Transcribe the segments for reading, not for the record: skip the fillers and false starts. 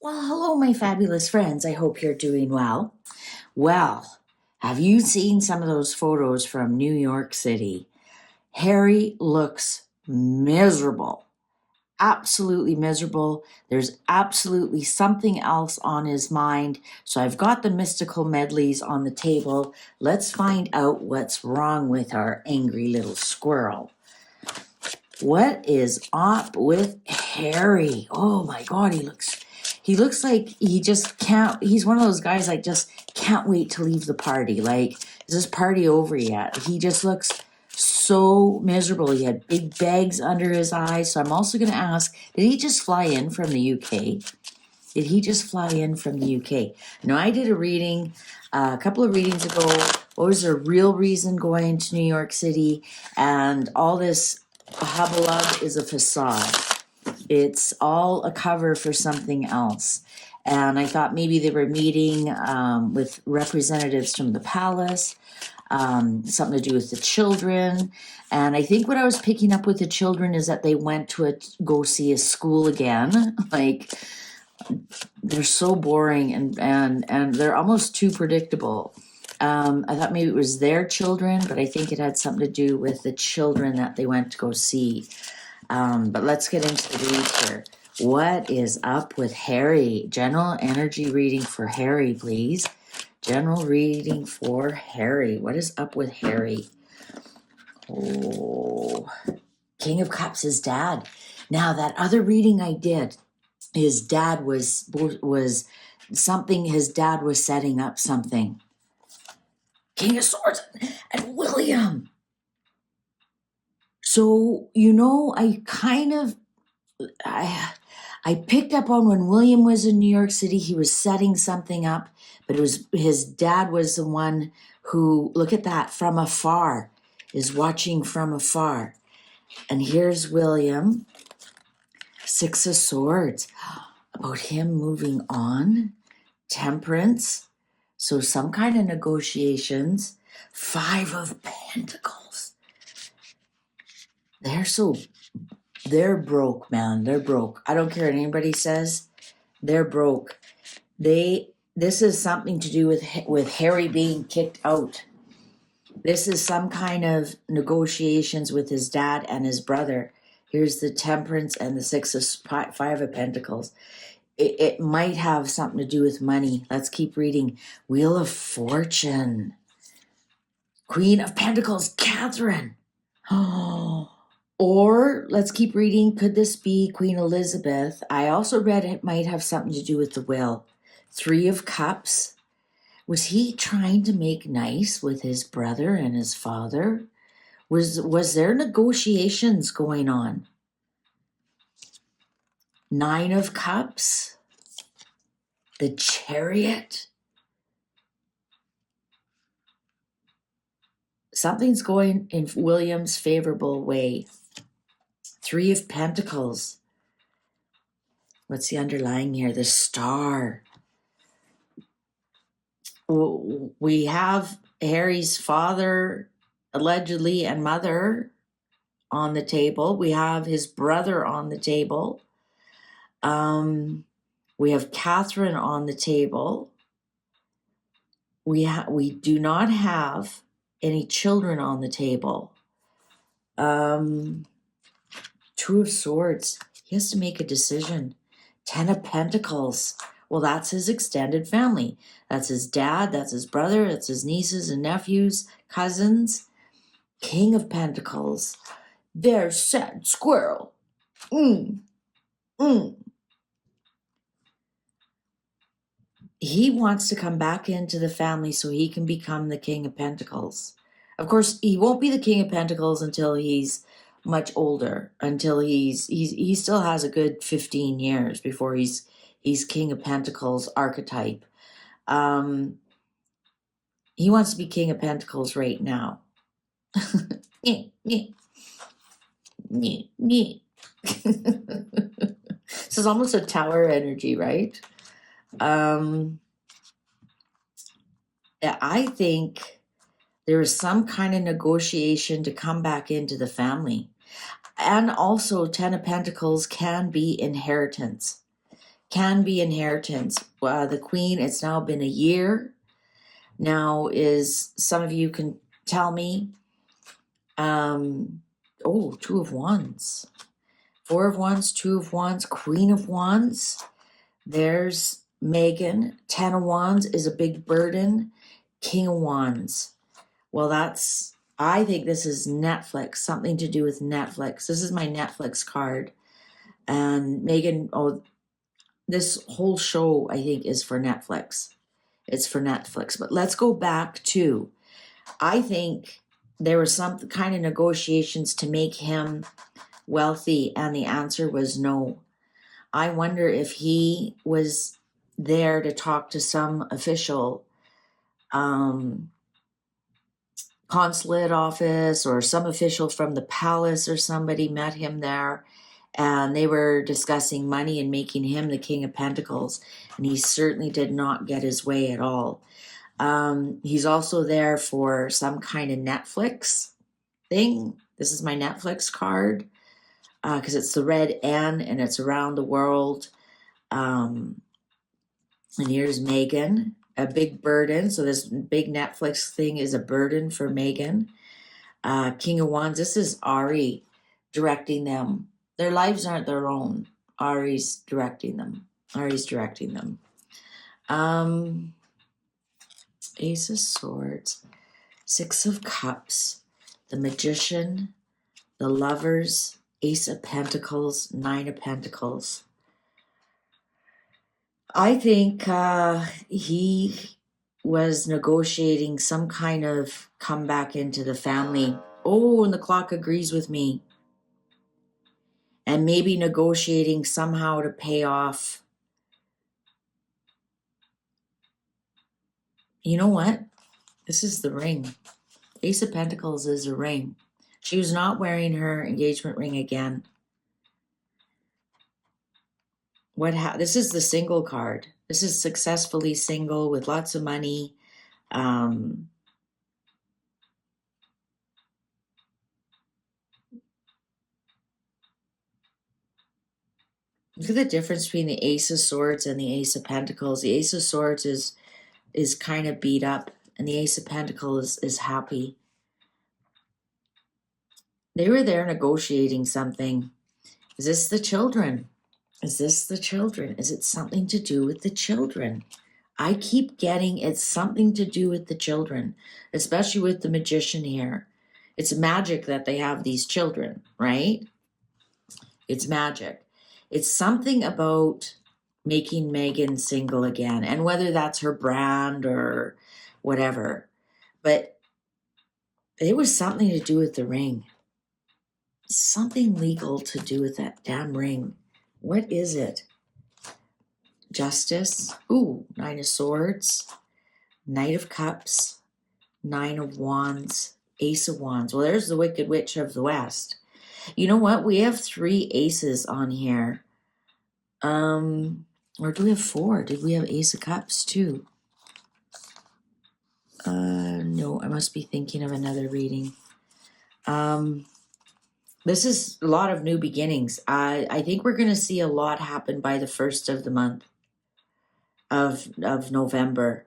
Well, hello, my fabulous friends. I hope you're doing well. Well, have you seen some of those photos from New York City? Harry looks miserable, absolutely miserable. There's absolutely something else on his mind. So I've got the mystical medleys on the table. Let's find out what's wrong with our angry little squirrel. What is up with Harry? Oh my God, he looks like he just can't, he's one of those guys like just can't wait to leave the party. Like, is this party over yet? He just looks so miserable. He had big bags under his eyes. So I'm also going to ask, did he just fly in from the UK? Did he just fly in from the UK? No, I did a reading a couple of readings ago. What was the real reason going to New York City? And all this hubbub is a facade. It's all a cover for something else. And I thought maybe they were meeting with representatives from the palace, something to do with the children. And I think what I was picking up with the children is that they went to go see a school again. Like, they're so boring and they're almost too predictable. I thought maybe it was their children, but I think it had something to do with the children that they went to go see. But let's get into the read here. What is up with Harry? General energy reading for Harry, please. General reading for Harry. What is up with Harry? Oh, King of Cups, his dad. Now, that other reading I did, his dad was something, his dad was setting up something. King of Swords and William. So, I picked up on when William was in New York City, he was setting something up, but it was his dad was the one who, look at that, from afar, is watching from afar. And here's William, Six of Swords, about him moving on, Temperance, so some kind of negotiations, Five of Pentacles. They're broke, man. They're broke. I don't care what anybody says. They're broke. This is something to do with Harry being kicked out. This is some kind of negotiations with his dad and his brother. Here's the Temperance and the Five of Pentacles. It might have something to do with money. Let's keep reading. Wheel of Fortune. Queen of Pentacles, Catherine. Oh. Or let's keep reading. Could this be Queen Elizabeth? I also read it might have something to do with the will. Three of Cups. Was he trying to make nice with his brother and his father? Was there negotiations going on? Nine of Cups. The Chariot. Something's going in William's favorable way. Three of Pentacles. What's the underlying here? The Star. We have Harry's father, allegedly, and mother on the table. We have his brother on the table. We have Catherine on the table. We do not have any children on the table. Two of Swords. He has to make a decision. Ten of Pentacles. Well, that's his extended family. That's his dad, that's his brother, that's his nieces and nephews, cousins. King of Pentacles. There's sad squirrel. He wants to come back into the family so he can become the King of Pentacles. Of course, he won't be the King of Pentacles until he's much older, until he still has a good 15 years before he's King of Pentacles archetype. He wants to be King of Pentacles right now. This is almost a tower energy, right? I think there is some kind of negotiation to come back into the family. And also, Ten of Pentacles can be inheritance. can be inheritance. The Queen, it's now been a year. Now is, some of you can tell me, Two of Wands. Four of Wands, Two of Wands, Queen of Wands. There's Megan. 10 of Wands is a big burden. King of Wands. Well, I think this is Netflix, something to do with Netflix. This is my Netflix card. And Megan, this whole show, I think, is for Netflix. It's for Netflix. But let's go back to, I think there were some kind of negotiations to make him wealthy, and the answer was no. I wonder if he was there to talk to some official, consulate office, or some official from the palace or somebody met him there, and they were discussing money and making him the King of Pentacles, and he certainly did not get his way at all. He's also there for some kind of Netflix thing. This is my Netflix card, because it's the red N and it's around the world. And here's Megan, a big burden. So this big Netflix thing is a burden for Megan. King of Wands, this is Ari directing them. Their lives aren't their own. Ari's directing them. Ace of Swords, Six of Cups, the Magician, the Lovers, Ace of Pentacles, Nine of Pentacles. I think he was negotiating some kind of comeback into the family. Oh, and the clock agrees with me. And maybe negotiating somehow to pay off. You know what? This is the ring. Ace of Pentacles is a ring. She was not wearing her engagement ring again. This is the single card. This is successfully single with lots of money. Look at the difference between the Ace of Swords and the Ace of Pentacles. The Ace of Swords is kind of beat up, and the Ace of Pentacles is happy. They were there negotiating something. Is this the children? Is it something to do with the children? I keep getting it's something to do with the children, especially with the Magician here. It's magic that they have these children, right? It's magic. It's something about making Megan single again, and whether that's her brand or whatever. But it was something to do with the ring. Something legal to do with that damn ring. What is it? Justice. Ooh, Nine of Swords. Knight of Cups. Nine of Wands. Ace of Wands. Well, there's the Wicked Witch of the West. You know what? We have 3 aces on here. Or do we have 4? Did we have Ace of Cups too? No, I must be thinking of another reading. This is a lot of new beginnings. I think we're going to see a lot happen by the 1st of the month of November.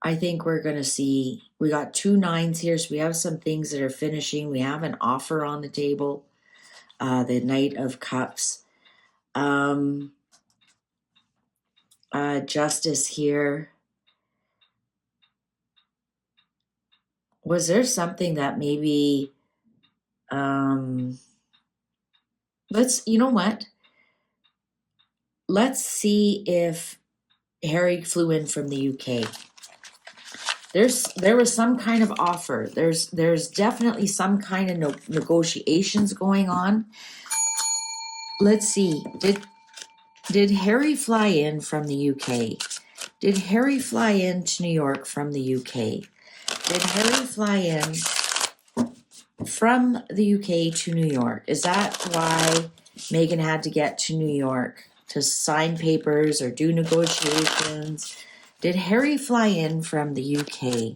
I think we're going to see, we got 2 9s here, so we have some things that are finishing. We have an offer on the table, the Knight of Cups. Justice here. Was there something that maybe... you know what? Let's see if Harry flew in from the UK. There was some kind of offer. There's definitely some kind of negotiations going on. Let's see. Did Harry fly in from the UK? Did Harry fly in to New York from the UK? Did Harry fly in from the UK to New York? Is that why Megan had to get to New York to sign papers or do negotiations? Did Harry fly in from the UK?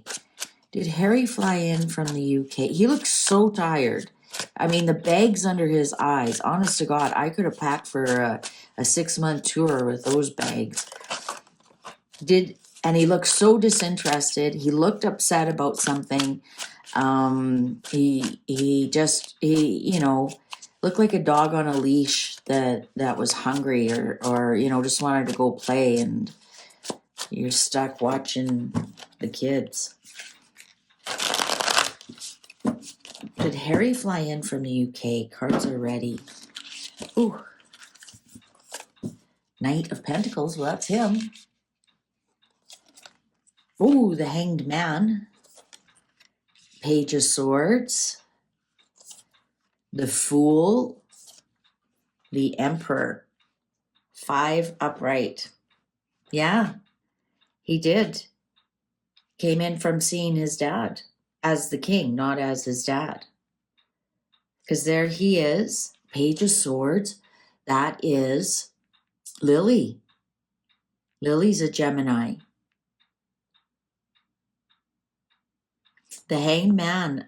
Did Harry fly in from the UK? He looks so tired. I mean, the bags under his eyes, honest to God, I could have packed for a 6-month tour with those bags. And he looked so disinterested. He looked upset about something. He you know, looked like a dog on a leash that was hungry or you know, just wanted to go play, and you're stuck watching the kids. Did Harry fly in from the UK? Cards are ready. Ooh. Knight of Pentacles, well, that's him. Ooh, the Hanged Man. Page of Swords. The Fool. The Emperor. 5 upright. Yeah, he did. Came in from seeing his dad as the king, not as his dad. Because there he is, Page of Swords. That is Lily. Lily's a Gemini. The Hanged Man.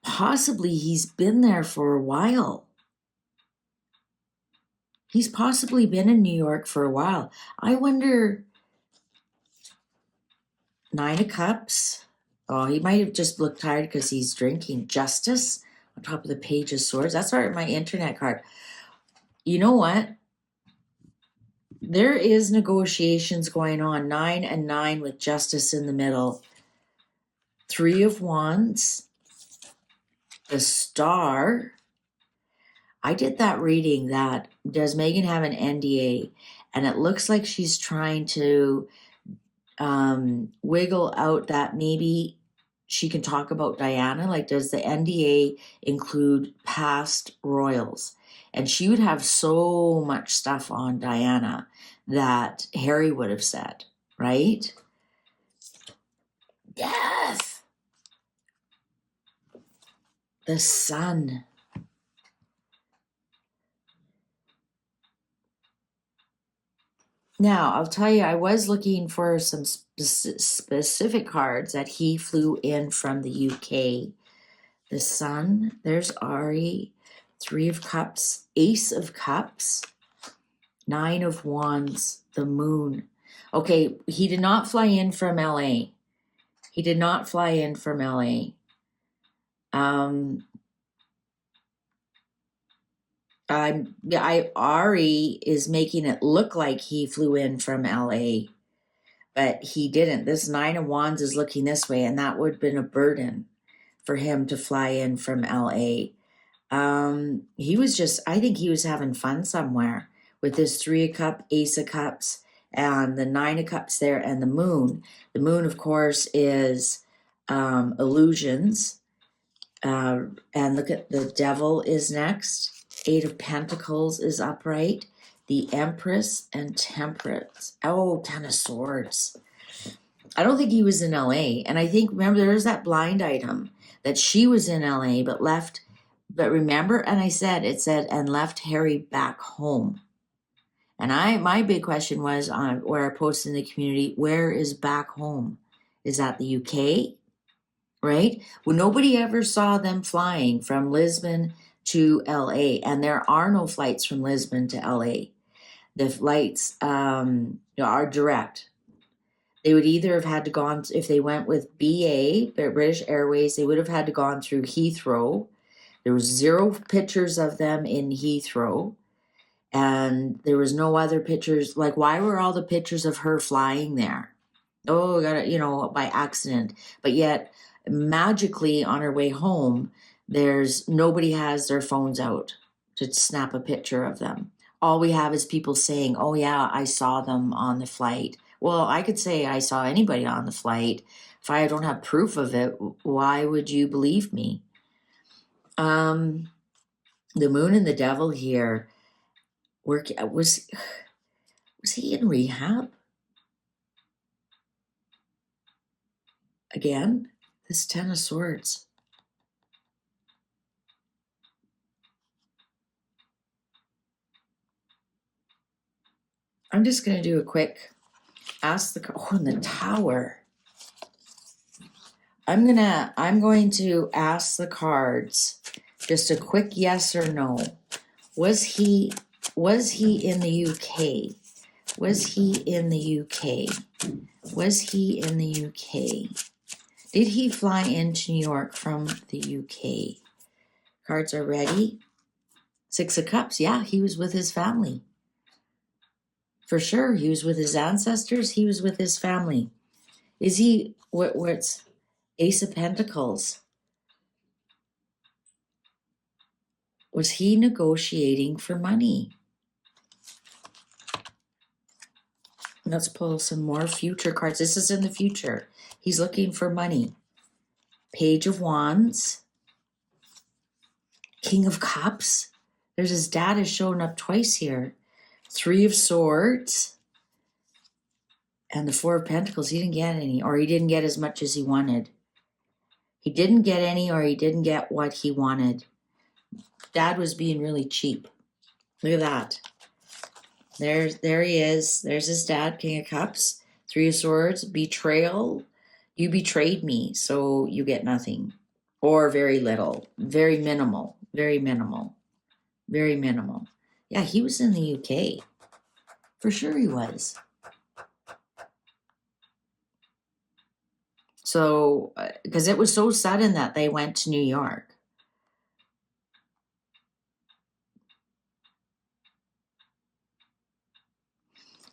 Possibly he's been there for a while. He's possibly been in New York for a while. I wonder. 9 of Cups. Oh, he might have just looked tired because he's drinking. Justice on top of the Page of Swords. That's my internet card. You know what? There is negotiations going on. 9 and 9 with Justice in the middle. 3 of Wands. The Star. I did that reading that does Megan have an NDA? And it looks like she's trying to wiggle out that maybe she can talk about Diana. Like, does the NDA include past royals? And she would have so much stuff on Diana that Harry would have said, right? Yes. The Sun. Now, I'll tell you, I was looking for some specific cards that he flew in from the UK. The Sun, there's Ari, 3 of Cups, Ace of Cups, 9 of Wands, the Moon. Okay, he did not fly in from LA. He did not fly in from LA. Ari is making it look like he flew in from LA, but he didn't. This 9 of Wands is looking this way, and that would have been a burden for him to fly in from LA. He was just, I think he was having fun somewhere with this 3 of Cups, Ace of Cups, and the 9 of Cups there, and the Moon. The Moon, of course, is illusions. And look at the Devil is next. 8 of Pentacles is upright. The Empress and Temperance. Oh, 10 of Swords. I don't think he was in LA. And I think, remember, there's that blind item that she was in LA but left. But remember, and it said, and left Harry back home. And my big question was where I posted in the community, where is back home? Is that the UK? Right? Well, nobody ever saw them flying from Lisbon to LA, and there are no flights from Lisbon to LA. The flights are direct. They would either have had to gone, if they went with BA, British Airways, they would have had to gone through Heathrow. There was 0 pictures of them in Heathrow, and there was no other pictures. Like, why were all the pictures of her flying there? Oh, got it, by accident. But yet, magically on her way home, nobody has their phones out to snap a picture of them. All we have is people saying, oh yeah, I saw them on the flight. Well, I could say I saw anybody on the flight. If I don't have proof of it, why would you believe me? The Moon and the Devil here. Was he in rehab? Again, this 10 of Swords. I'm just going to do a quick ask the. Oh, in the Tower. I'm going to ask the cards just a quick yes or no. Was he in the UK? Was he in the UK? Was he in the UK? Did he fly into New York from the UK? Cards are ready. 6 of Cups. Yeah, he was with his family. For sure, he was with his ancestors. He was with his family. Is he, what's Ace of Pentacles? Was he negotiating for money? Let's pull some more future cards. This is in the future. He's looking for money. Page of Wands. King of Cups. There's his dad is showing up twice here. 3 of Swords. And the 4 of Pentacles. He didn't get any, or he didn't get as much as he wanted. He didn't get any, or he didn't get what he wanted. Dad was being really cheap. Look at that. There he is. There's his dad, King of Cups. 3 of Swords, betrayal. You betrayed me, so you get nothing. Or very little. Very minimal. Very minimal. Very minimal. Yeah, he was in the UK. For sure he was. So, because it was so sudden that they went to New York.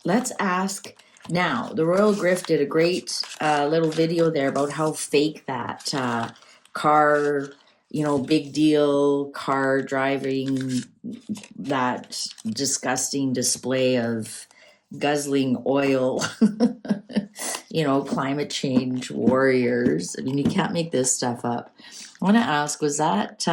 Let's ask now. The Royal Griff did a great little video there about how fake that car, big deal car driving, that disgusting display of guzzling oil, climate change warriors. I mean, you can't make this stuff up. I want to ask, was that,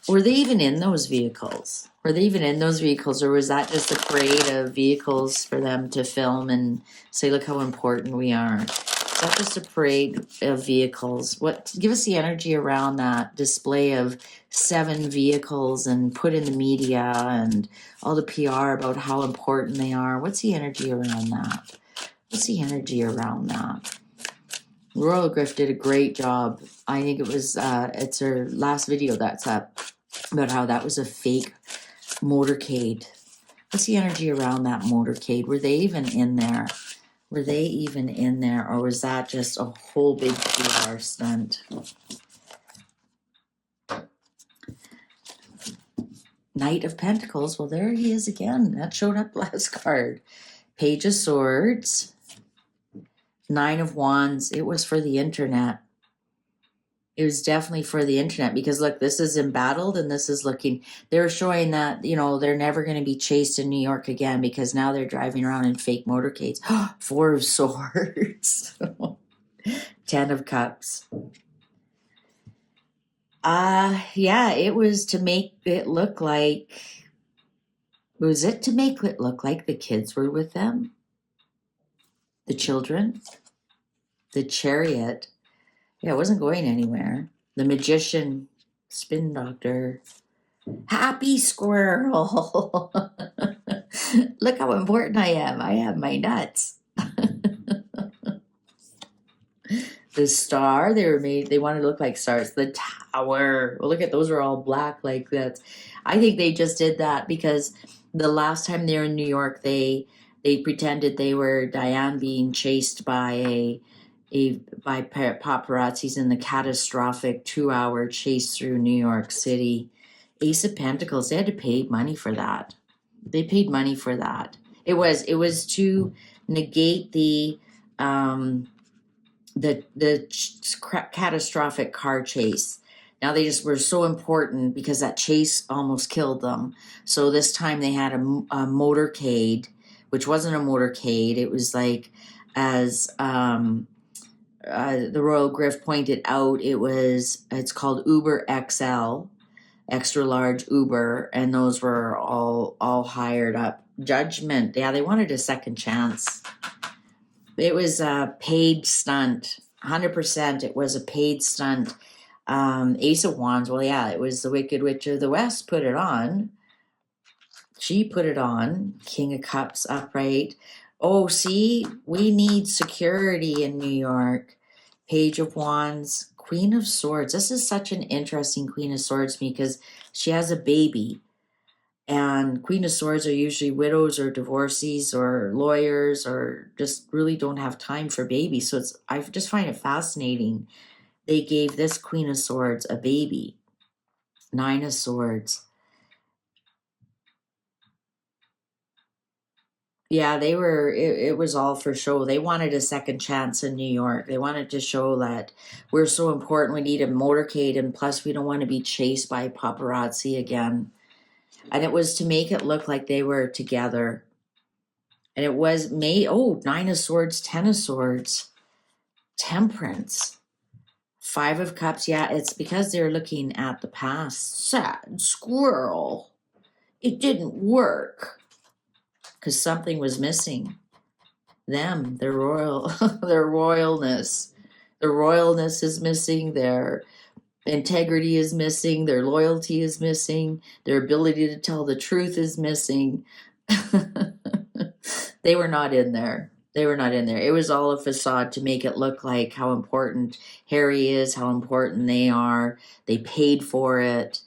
were they even in those vehicles? Were they even in those vehicles, or was that just a parade of vehicles for them to film and say, look how important we are? Is that just a parade of vehicles? Give us the energy around that display of 7 vehicles and put in the media and all the PR about how important they are. What's the energy around that? What's the energy around that? Royal Griff did a great job. I think it was, it's her last video that's up about how that was a fake motorcade. What's the energy around that motorcade? Were they even in there? Were they even in there? Or was that just a whole big PR stunt? Knight of Pentacles. Well, there he is again. That showed up last card. Page of Swords. 9 of Wands. It was for the internet. It was definitely for the internet, because look, this is embattled and this is looking, they're showing that, they're never going to be chased in New York again, because now they're driving around in fake motorcades. 4 of Swords. 10 of Cups. Yeah, it was to make it look like, was it to make it look like the kids were with them? The children? The Chariot. Yeah, it wasn't going anywhere. The Magician, Spin Doctor, Happy Squirrel. Look how important I am. I have my nuts. The Star, they wanted to look like stars. The Tower. Well, look at those are all black like that. I think they just did that because the last time they were in New York, they pretended they were Diane being chased by by paparazzis in the catastrophic 2-hour chase through New York City. Ace of Pentacles, they had to pay money for that. They paid money for that. It was to negate the catastrophic car chase. Now they just were so important because that chase almost killed them. So this time they had a motorcade, which wasn't a motorcade. It was like, as the Royal Griff pointed out, it's called Uber XL, extra large Uber, and those were all hired up. Judgment, yeah, they wanted a second chance. It was a paid stunt, 100%. It was a paid stunt. Ace of Wands, well, yeah, it was the Wicked Witch of the West put it on. She put it on. King of Cups upright. Oh, see, we need security in New York. Page of Wands, Queen of Swords. This is such an interesting Queen of Swords to me because she has a baby. And Queen of Swords are usually widows or divorcees or lawyers or just really don't have time for babies. So I just find it fascinating. They gave this Queen of Swords a baby. Nine of Swords. Yeah, it was all for show. They wanted a second chance in New York. They wanted to show that we're so important. We need a motorcade, and plus we don't want to be chased by paparazzi again. And it was to make it look like they were together. And it was Nine of Swords, Ten of Swords, Temperance, Five of Cups. Yeah, it's because they're looking at the past. Sad squirrel. It didn't work. Because something was missing. Them, their their royalness. Their royalness is missing, their integrity is missing, their loyalty is missing, their ability to tell the truth is missing. They were not in there. They were not in there. It was all a facade to make it look like how important Harry is, how important they are. They paid for it.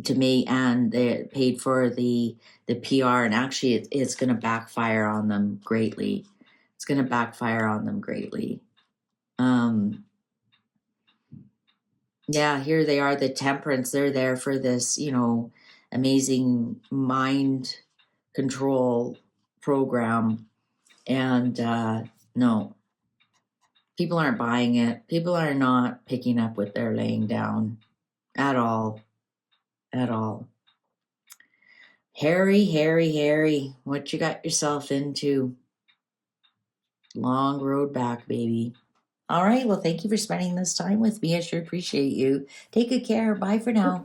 To me, and they paid for the PR, and actually it's going to backfire on them greatly. It's going to backfire on them greatly. Yeah, here they are, the Temperance. They're there for this, amazing mind control program. And no, people aren't buying it. People are not picking up what they're laying down at all. At all. Harry, what you got yourself into? Long road back, baby. All right, well, thank you for spending this time with me. I sure appreciate you. Take good care. Bye for now.